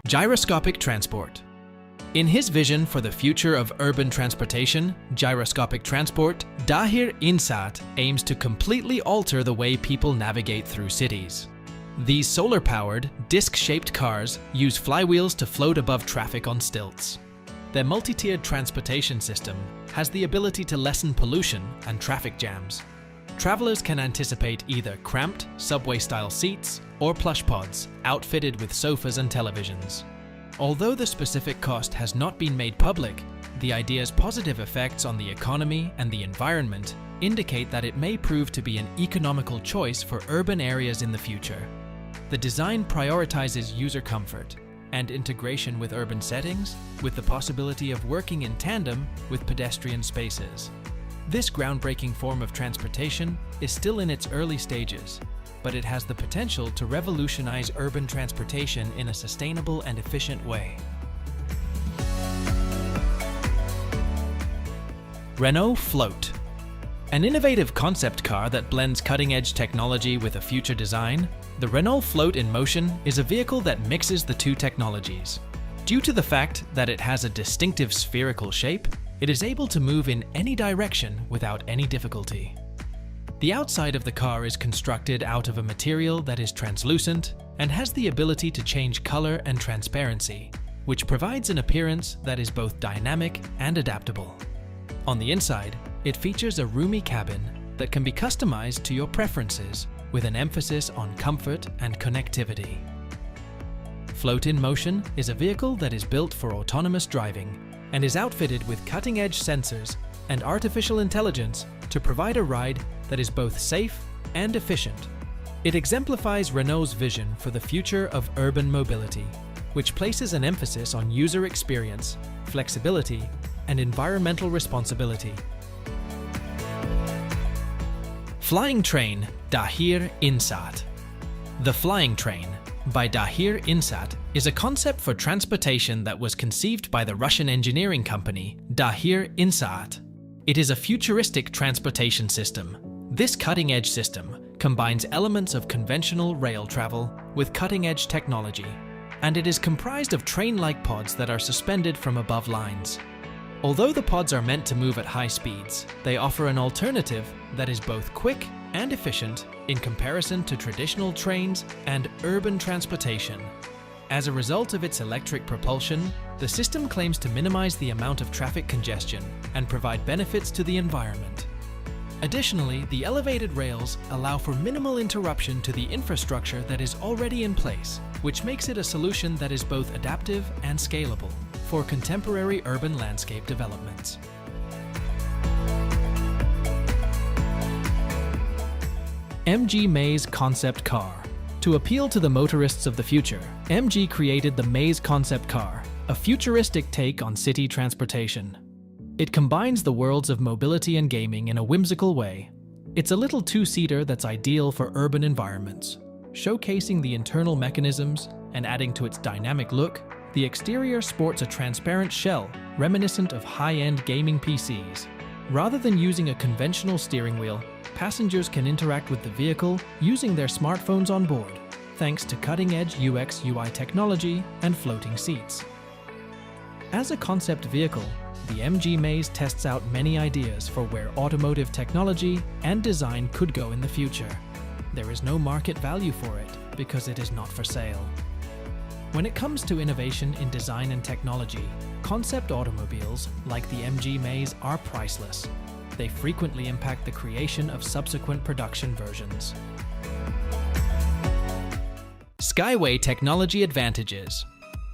Gyroscopic transport. In his vision for the future of urban transportation, gyroscopic transport, Dahir Insat aims to completely alter the way people navigate through cities. These solar-powered, disc-shaped cars use flywheels to float above traffic on stilts. Their multi-tiered transportation system has the ability to lessen pollution and traffic jams. Travelers can anticipate either cramped, subway-style seats or plush pods outfitted with sofas and televisions. Although the specific cost has not been made public, the idea's positive effects on the economy and the environment indicate that it may prove to be an economical choice for urban areas in the future. The design prioritizes user comfort and integration with urban settings, with the possibility of working in tandem with pedestrian spaces. This groundbreaking form of transportation is still in its early stages, but it has the potential to revolutionize urban transportation in a sustainable and efficient way. Renault Float. An innovative concept car that blends cutting-edge technology with a future design, the Renault Float in Motion is a vehicle that mixes the two technologies. Due to the fact that it has a distinctive spherical shape, it is able to move in any direction without any difficulty. The outside of the car is constructed out of a material that is translucent and has the ability to change color and transparency, which provides an appearance that is both dynamic and adaptable. On the inside, it features a roomy cabin that can be customized to your preferences, with an emphasis on comfort and connectivity. Float in Motion is a vehicle that is built for autonomous driving and is outfitted with cutting-edge sensors and artificial intelligence to provide a ride that is both safe and efficient. It exemplifies Renault's vision for the future of urban mobility, which places an emphasis on user experience, flexibility, and environmental responsibility. Flying Train Dahir Insat. The Flying Train by Dahir Insat is a concept for transportation that was conceived by the Russian engineering company Dahir Insat. It is a futuristic transportation system. This cutting-edge system combines elements of conventional rail travel with cutting-edge technology, and it is comprised of train-like pods that are suspended from above lines. Although the pods are meant to move at high speeds, they offer an alternative that is both quick and efficient in comparison to traditional trains and urban transportation. As a result of its electric propulsion, the system claims to minimize the amount of traffic congestion and provide benefits to the environment. Additionally, the elevated rails allow for minimal interruption to the infrastructure that is already in place, which makes it a solution that is both adaptive and scalable for contemporary urban landscape developments. MG Maze Concept Car. To appeal to the motorists of the future, MG created the Maze Concept Car, a futuristic take on city transportation. It combines the worlds of mobility and gaming in a whimsical way. It's a little two-seater that's ideal for urban environments. Showcasing the internal mechanisms and adding to its dynamic look, the exterior sports a transparent shell reminiscent of high-end gaming PCs. Rather than using a conventional steering wheel, passengers can interact with the vehicle using their smartphones on board, thanks to cutting-edge UX/UI technology and floating seats. As a concept vehicle, the MG Maze tests out many ideas for where automotive technology and design could go in the future. There is no market value for it because it is not for sale. When it comes to innovation in design and technology, concept automobiles like the MG Maze are priceless. They frequently impact the creation of subsequent production versions. Skyway Technology Advantages.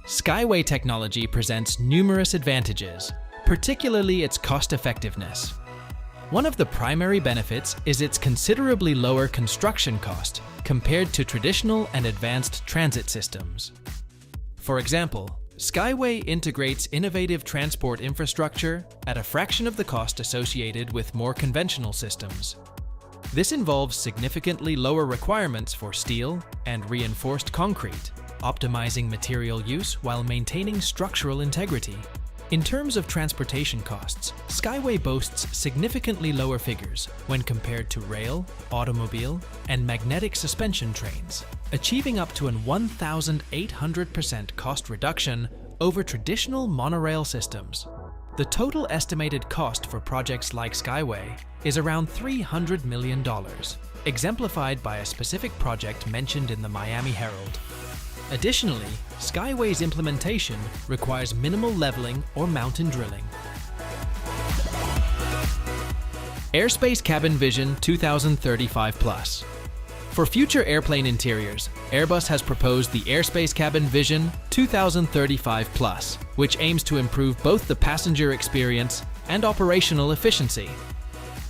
Skyway technology presents numerous advantages, particularly its cost-effectiveness. One of the primary benefits is its considerably lower construction cost compared to traditional and advanced transit systems. For example, Skyway integrates innovative transport infrastructure at a fraction of the cost associated with more conventional systems. This involves significantly lower requirements for steel and reinforced concrete, optimizing material use while maintaining structural integrity. In terms of transportation costs, Skyway boasts significantly lower figures when compared to rail, automobile, and magnetic suspension trains. achieving up to an 1,800% cost reduction over traditional monorail systems. The total estimated cost for projects like Skyway is around $300 million, exemplified by a specific project mentioned in the Miami Herald. Additionally, Skyway's implementation requires minimal leveling or mountain drilling. Airspace Cabin Vision 2035 Plus. For future airplane interiors, Airbus has proposed the Airspace Cabin Vision 2035 Plus, which aims to improve both the passenger experience and operational efficiency.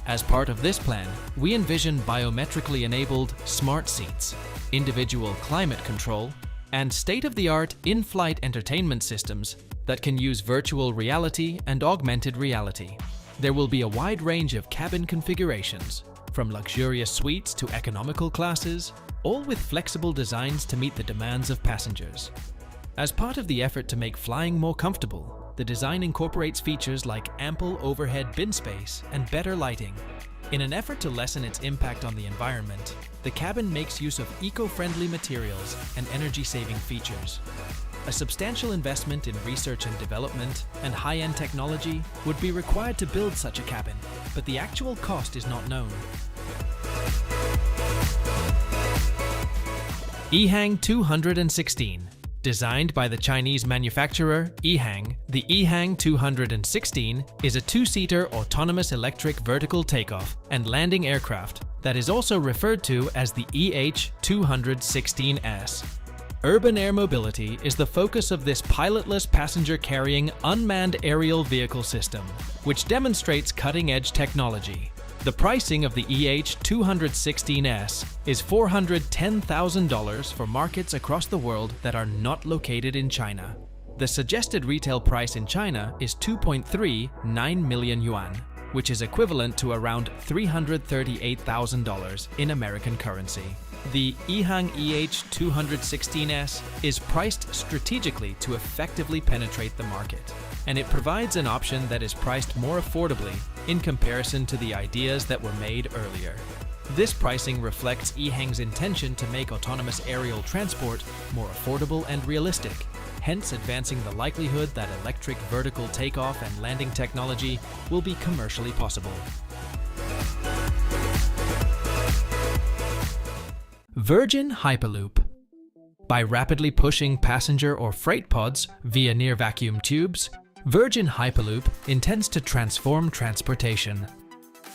As part of this plan, we envision biometrically enabled smart seats, individual climate control, and state-of-the-art in-flight entertainment systems that can use virtual reality and augmented reality. There will be a wide range of cabin configurations, from luxurious suites to economical classes, all with flexible designs to meet the demands of passengers. As part of the effort to make flying more comfortable, the design incorporates features like ample overhead bin space and better lighting. In an effort to lessen its impact on the environment, the cabin makes use of eco-friendly materials and energy-saving features. A substantial investment in research and development and high-end technology would be required to build such a cabin, but the actual cost is not known. EHang 216. Designed by the Chinese manufacturer EHang, the EHang 216 is a two-seater autonomous electric vertical takeoff and landing aircraft that is also referred to as the EH216S. Urban air mobility is the focus of this pilotless passenger-carrying unmanned aerial vehicle system, which demonstrates cutting-edge technology. The pricing of the EH216S is $410,000 for markets across the world that are not located in China. The suggested retail price in China is 2.39 million yuan, which is equivalent to around $338,000 in American currency. The EHang EH216S is priced strategically to effectively penetrate the market, and it provides an option that is priced more affordably in comparison to the ideas that were made earlier. This pricing reflects EHang's intention to make autonomous aerial transport more affordable and realistic, hence advancing the likelihood that electric vertical takeoff and landing technology will be commercially possible. Virgin Hyperloop. By rapidly pushing passenger or freight pods via near vacuum tubes, Virgin Hyperloop intends to transform transportation.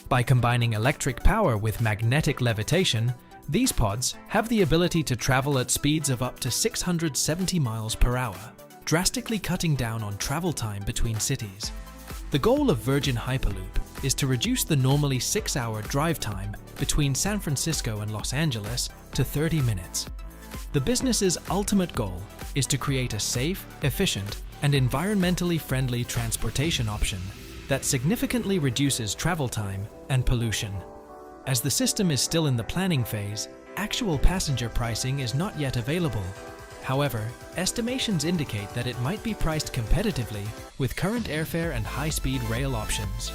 By combining electric power with magnetic levitation, these pods have the ability to travel at speeds of up to 670 miles per hour, drastically cutting down on travel time between cities. The goal of Virgin Hyperloop is to reduce the normally 6-hour drive time between San Francisco and Los Angeles to 30 minutes. The business's ultimate goal is to create a safe, efficient, and environmentally friendly transportation option that significantly reduces travel time and pollution. As the system is still in the planning phase, actual passenger pricing is not yet available. However, estimations indicate that it might be priced competitively with current airfare and high-speed rail options.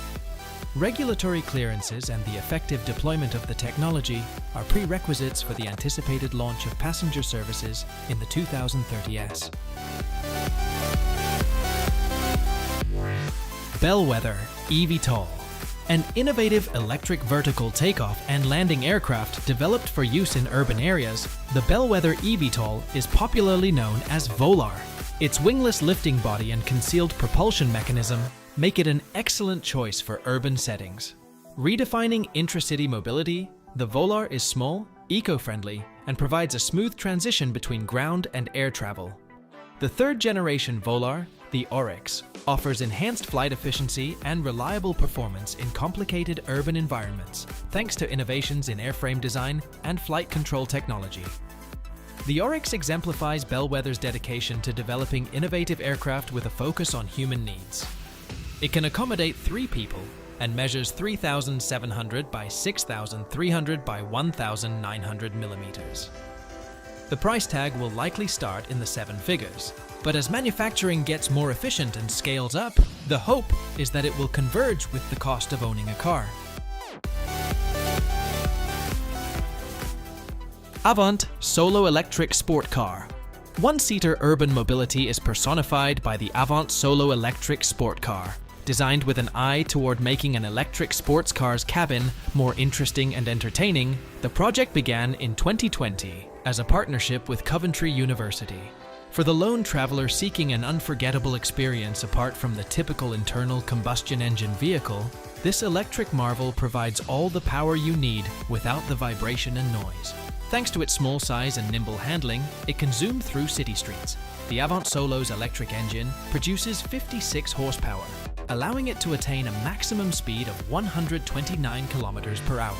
Regulatory clearances and the effective deployment of the technology are prerequisites for the anticipated launch of passenger services in the 2030s. Bellwether eVTOL. An innovative electric vertical takeoff and landing aircraft developed for use in urban areas, the Bellwether eVTOL is popularly known as Volar. Its wingless lifting body and concealed propulsion mechanism make it an excellent choice for urban settings. Redefining intracity mobility, the Volar is small, eco-friendly, and provides a smooth transition between ground and air travel. The third-generation Volar, the Oryx, offers enhanced flight efficiency and reliable performance in complicated urban environments, thanks to innovations in airframe design and flight control technology. The Oryx exemplifies Bellwether's dedication to developing innovative aircraft with a focus on human needs. It can accommodate 3 people and measures 3,700 by 6,300 by 1,900 millimeters. The price tag will likely start in the 7 figures, but as manufacturing gets more efficient and scales up, the hope is that it will converge with the cost of owning a car. Avant Solo Electric Sport Car. One-seater urban mobility is personified by the Avant Solo Electric Sport Car. Designed with an eye toward making an electric sports car's cabin more interesting and entertaining, the project began in 2020 as a partnership with Coventry University. For the lone traveler seeking an unforgettable experience apart from the typical internal combustion engine vehicle, this electric marvel provides all the power you need without the vibration and noise. Thanks to its small size and nimble handling, it can zoom through city streets. The Avant Solo's electric engine produces 56 horsepower, allowing it to attain a maximum speed of 129 kilometers per hour.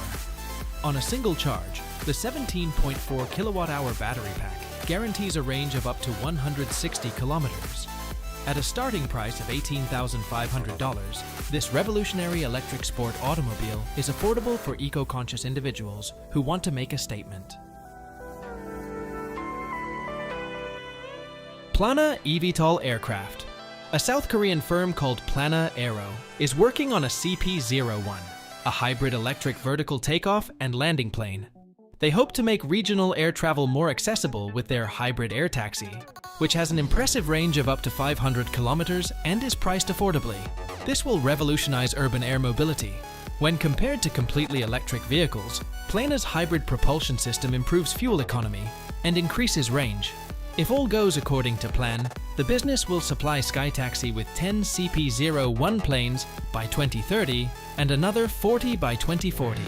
On a single charge, the 17.4 kilowatt-hour battery pack guarantees a range of up to 160 kilometers. At a starting price of $18,500, this revolutionary electric sport automobile is affordable for eco-conscious individuals who want to make a statement. Plana eVTOL Aircraft. A South Korean firm called Plana Aero is working on a CP-01, a hybrid electric vertical takeoff and landing plane. They hope to make regional air travel more accessible with their hybrid air taxi, which has an impressive range of up to 500 kilometers and is priced affordably. This will revolutionize urban air mobility. When compared to completely electric vehicles, Plana's hybrid propulsion system improves fuel economy and increases range. If all goes according to plan, the business will supply SkyTaxi with 10 CP-01 planes by 2030 and another 40 by 2040.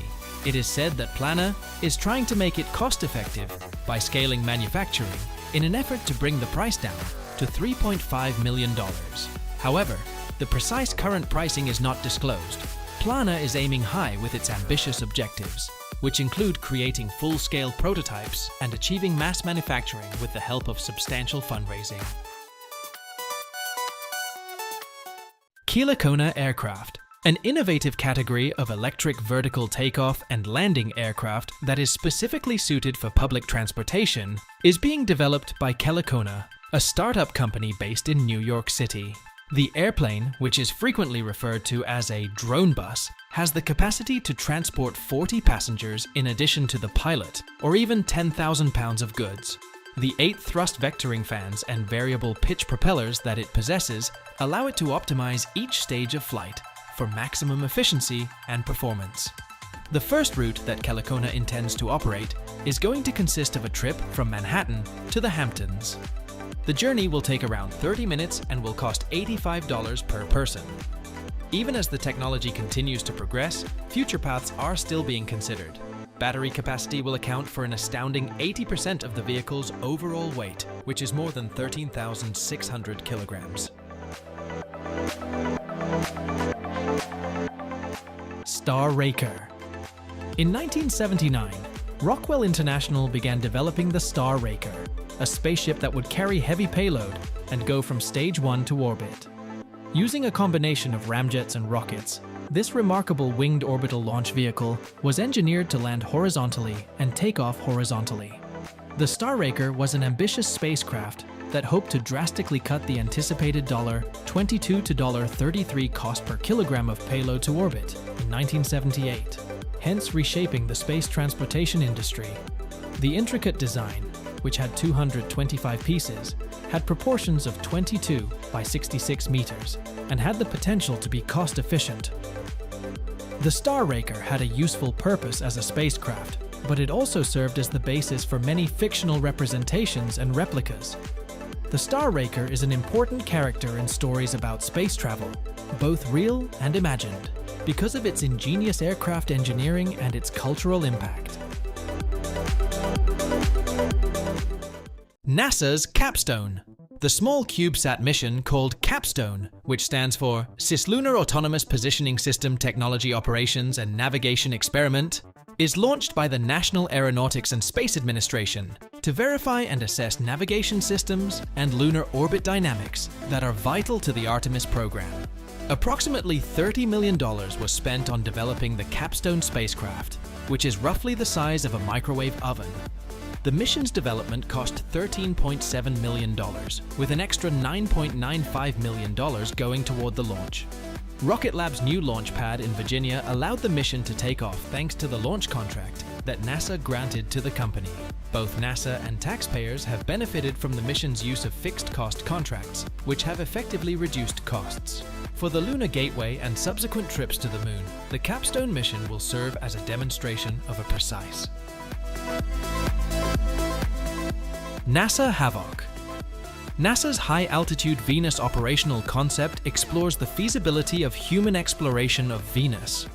It is said that Plana is trying to make it cost-effective by scaling manufacturing in an effort to bring the price down to $3.5 million. However, the precise current pricing is not disclosed. Plana is aiming high with its ambitious objectives, which include creating full-scale prototypes and achieving mass manufacturing with the help of substantial fundraising. Kelekona Aircraft. An innovative category of electric vertical takeoff and landing aircraft that is specifically suited for public transportation is being developed by Kelekona, a startup company based in New York City. The airplane, which is frequently referred to as a drone bus, has the capacity to transport 40 passengers in addition to the pilot, or even 10,000 pounds of goods. The 8 thrust vectoring fans and variable pitch propellers that it possesses allow it to optimize each stage of flight for maximum efficiency and performance. The first route that Kelekona intends to operate is going to consist of a trip from Manhattan to the Hamptons. The journey will take around 30 minutes and will cost $85 per person. Even as the technology continues to progress, future paths are still being considered. Battery capacity will account for an astounding 80% of the vehicle's overall weight, which is more than 13,600 kilograms. Star Raker. In 1979, Rockwell International began developing the Star Raker, a spaceship that would carry heavy payload and go from stage 1 to orbit. Using a combination of ramjets and rockets, this remarkable winged orbital launch vehicle was engineered to land horizontally and take off horizontally. The Star Raker was an ambitious spacecraft that hoped to drastically cut the anticipated $22 to $33 cost per kilogram of payload to orbit in 1978, hence reshaping the space transportation industry. The intricate design, which had 225 pieces, had proportions of 22 by 66 meters and had the potential to be cost-efficient. The Star Raker had a useful purpose as a spacecraft, but it also served as the basis for many fictional representations and replicas. The Star Raker is an important character in stories about space travel, both real and imagined, because of its ingenious aircraft engineering and its cultural impact. NASA's Capstone. The small CubeSat mission called Capstone, which stands for Cislunar Autonomous Positioning System Technology Operations and Navigation Experiment, is launched by the National Aeronautics and Space Administration to verify and assess navigation systems and lunar orbit dynamics that are vital to the Artemis program. Approximately $30 million was spent on developing the Capstone spacecraft, which is roughly the size of a microwave oven. The mission's development cost $13.7 million, with an extra $9.95 million going toward the launch. Rocket Lab's new launch pad in Virginia allowed the mission to take off thanks to the launch contract, that NASA granted to the company. Both NASA and taxpayers have benefited from the mission's use of fixed-cost contracts, which have effectively reduced costs. For the Lunar Gateway and subsequent trips to the Moon, the capstone mission will serve as a demonstration of a precise. NASA Havoc. NASA's high-altitude Venus operational concept explores the feasibility of human exploration of Venus.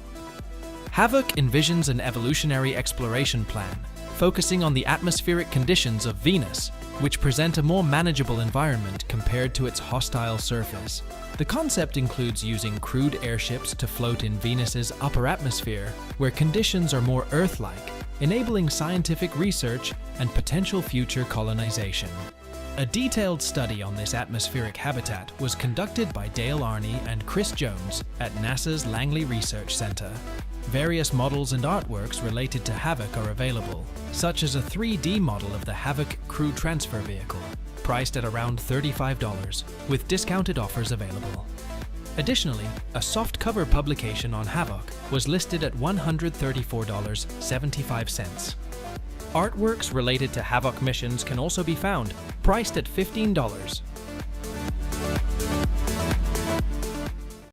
Havoc envisions an evolutionary exploration plan, focusing on the atmospheric conditions of Venus, which present a more manageable environment compared to its hostile surface. The concept includes using crewed airships to float in Venus's upper atmosphere, where conditions are more Earth-like, enabling scientific research and potential future colonization. A detailed study on this atmospheric habitat was conducted by Dale Arney and Chris Jones at NASA's Langley Research Center. Various models and artworks related to Havoc are available, such as a 3D model of the Havoc crew transfer vehicle, priced at around $35, with discounted offers available. Additionally, a softcover publication on Havoc was listed at $134.75. Artworks related to Havoc missions can also be found, priced at $15.